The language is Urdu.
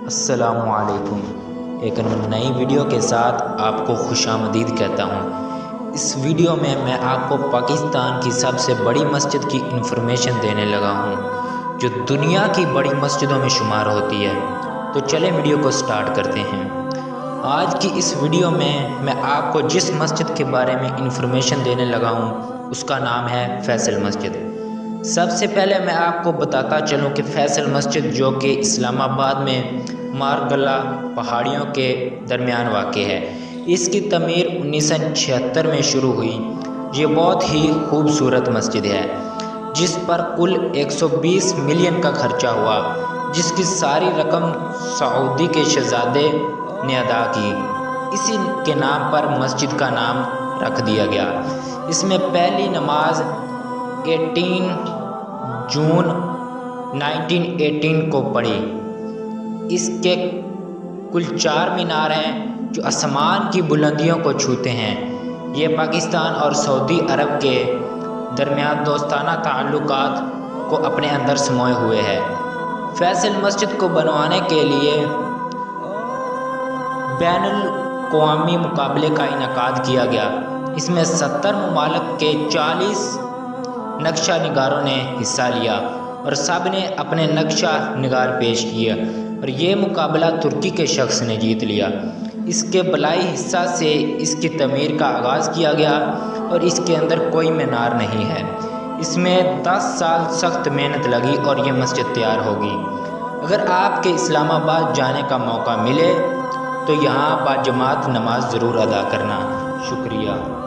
السلام علیکم۔ ایک نئی ویڈیو کے ساتھ آپ کو خوش آمدید کہتا ہوں۔ اس ویڈیو میں میں آپ کو پاکستان کی سب سے بڑی مسجد کی انفارمیشن دینے لگا ہوں جو دنیا کی بڑی مسجدوں میں شمار ہوتی ہے۔ تو چلیں ویڈیو کو سٹارٹ کرتے ہیں۔ آج کی اس ویڈیو میں آپ کو جس مسجد کے بارے میں انفارمیشن دینے لگا ہوں اس کا نام ہے فیصل مسجد۔ سب سے پہلے میں آپ کو بتاتا چلوں کہ فیصل مسجد جو کہ اسلام آباد میں مارگلہ پہاڑیوں کے درمیان واقع ہے، اس کی تعمیر 1976 میں شروع ہوئی۔ یہ بہت ہی خوبصورت مسجد ہے جس پر کل 120 ملین کا خرچہ ہوا، جس کی ساری رقم سعودی کے شہزادے نے ادا کی۔ اسی کے نام پر مسجد کا نام رکھ دیا گیا۔ اس میں پہلی نماز 18 جون 1918 کو پڑھی۔ اس کے کل 4 مینار ہیں جو آسمان کی بلندیوں کو چھوتے ہیں۔ یہ پاکستان اور سعودی عرب کے درمیان دوستانہ تعلقات کو اپنے اندر سموئے ہوئے ہے۔ فیصل مسجد کو بنوانے کے لیے بین الاقوامی مقابلے کا انعقاد کیا گیا۔ اس میں 70 ممالک کے 40 نقشہ نگاروں نے حصہ لیا اور سب نے اپنے نقشہ نگار پیش کیے اور یہ مقابلہ ترکی کے شخص نے جیت لیا۔ اس کے بالائی حصہ سے اس کی تعمیر کا آغاز کیا گیا اور اس کے اندر کوئی مینار نہیں ہے۔ اس میں 10 سال سخت محنت لگی اور یہ مسجد تیار ہوگی۔ اگر آپ کے اسلام آباد جانے کا موقع ملے تو یہاں باجماعت نماز ضرور ادا کرنا۔ شکریہ۔